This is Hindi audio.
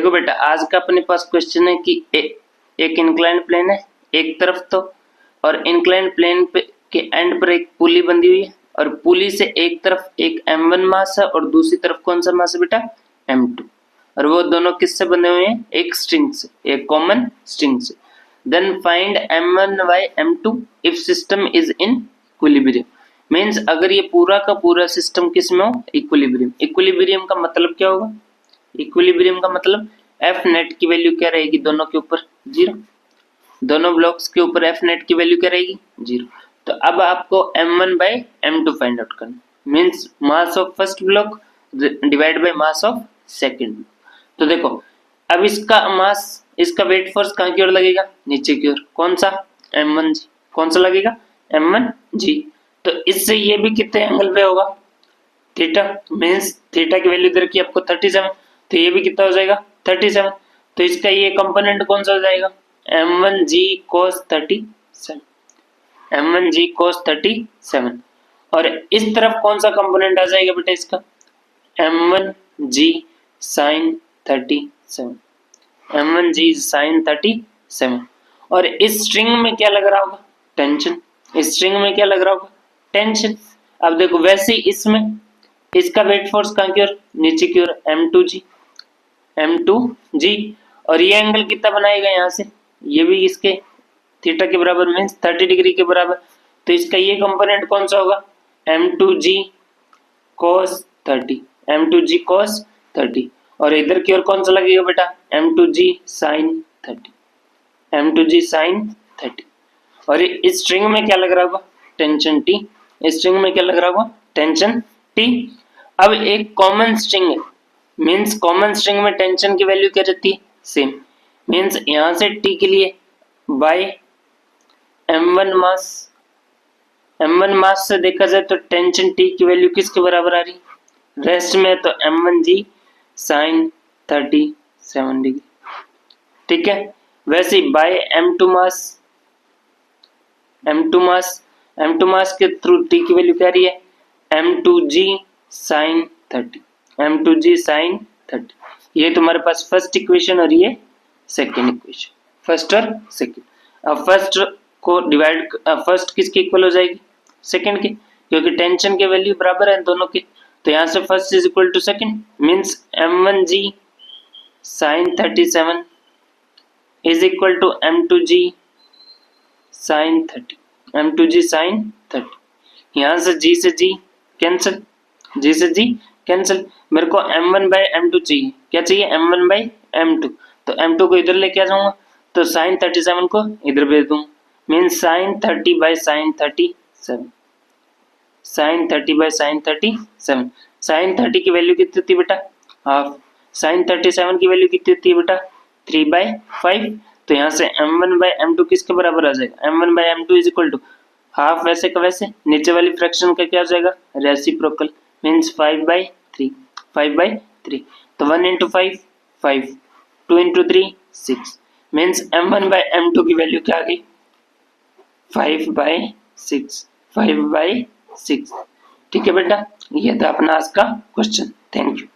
देखो बेटा, आज का अपने पास क्वेश्चन है कि एक इंक्लाइंड प्लेन है एक तरफ तो, और इंक्लाइंड प्लेन पे के एंड पर एक पुली बंधी हुई है, और पुली से एक तरफ एक m1 मास है और दूसरी तरफ कौन सा मास है बेटा, m2, और वो दोनों किससे बने हुए हैं, एक स्ट्रिंग से, एक कॉमन स्ट्रिंग से। Then find m1 by m2 if system is in equilibrium. Means अगर ये पूरा का पूरा सिस्टम किस में हो, इक्विलिब्रियम। इक्विलिब्रियम का मतलब क्या होगा, इक्विलिब्रियम का मतलब एफ नेट की वैल्यू क्या रहेगी, दोनों के ऊपर 0, दोनों ब्लॉक्स के ऊपर एफ नेट की वैल्यू क्या रहेगी, 0। तो अब आपको m1 by m2 find out करना, means mass of first block divide by mass of second block. तो देखो, अब इसका मास, इसका वेट फोर्स कहाँ की ओर लगेगा, नीचे की ओर, कौन सा, m1g, कौन सा लगेगा, m1g। तो इससे ये भी कितने एंगल पे होगा, थीटा, मीन्स थीटा की वैल्यू इधर की आपको 37, तो ये भी कितना हो जाएगा 37। तो इसका ये कंपोनेंट कौन सा हो जाएगा, m1g cos 37, m1g cos 37। और इस तरफ कौन सा कंपोनेंट आ जाएगा बेटा इसका, m1g sin 37, m1g sin 37। और इस स्ट्रिंग में क्या लग रहा होगा, टेंशन, इस स्ट्रिंग में क्या लग रहा होगा, टेंशन। अब देखो वैसे ही इसमें इसका वेट फोर्स कहाँ की ओर, नीचे की ओर, m2g, और ये एंगल कितना बनाएगा यहाँ से, ये भी इसके थीटा के बराबर, मीन्स 30 डिग्री के बराबर। तो इसका ये कंपोनेंट कौन सा होगा, m2g cos 30, m2g cos 30। और इधर की ओर कौन सा लगेगा बेटा, m2g sin 30, m2g sin 30। और इस स्ट्रिंग में क्या लग रहा होगा, टेंशन T, इस स्ट्रिंग में क्या लग रहा होगा, टेंशन T। अब एक कॉमन स्ट्रिंग है, मीन्स कॉमन स्ट्रिंग में टेंशन की वैल्यू क्या रहती है, सेम। मीन्स यहां से T के लिए बाय m1 मास, m1 मास से देखा जाए तो टेंशन T की वैल्यू किसके बराबर आ रही, रेस्ट में तो m1g sin 37 डिग्री, ठीक है। वैसे बाय m2 मास, m2 मास के थ्रू T की वैल्यू क्या रही है, m2g sin 30, m2g sin 30। ये तुम्हारे पास फर्स्ट इक्वेशन और ये सेकंड इक्वेशन, फर्स्ट और सेकंड। अब फर्स्ट को डिवाइड, फर्स्ट किसके इक्वल हो जाएगी, सेकंड के, क्योंकि टेंशन के वैल्यू बराबर है दोनों के। तो यहाँ से first is equal to second, means m1g sin 37 is equal to m2g sin 30, m2g sin 30। यहाँ से g से g कैंसिल, g से g कैंसिल। मेरे को m1 बाय m2 चाहिए, क्या चाहिए, m1 बाय m2। तो m2 को इधर लेके आ जाऊंगा, तो sin 37 को इधर भेज दूंगा, means sin 30 by sin 37, sin 30 by sin 37। sin 30 की वैल्यू कितनी होती है बेटा, हाफ। sin 37 की वैल्यू कितनी होती है बेटा, 3/5। तो यहाँ से m1 बाय m2 किसके बराबर आ जाएगा, m1 by m2 is equal to half, वैसे का वैसे, नीचे वाली फ्रैक्शन का क्या हो जाएगा, रेसिप्रोकल, मीन्स 5/3, 5/3। तो 1 into 5 5, 2 into 3 6, means m1 by m2 की वैल्यू क्या आ गई, 5/6, 5/6। ठीक है बेटा, ये था अपना आज का क्वेश्चन। Thank you.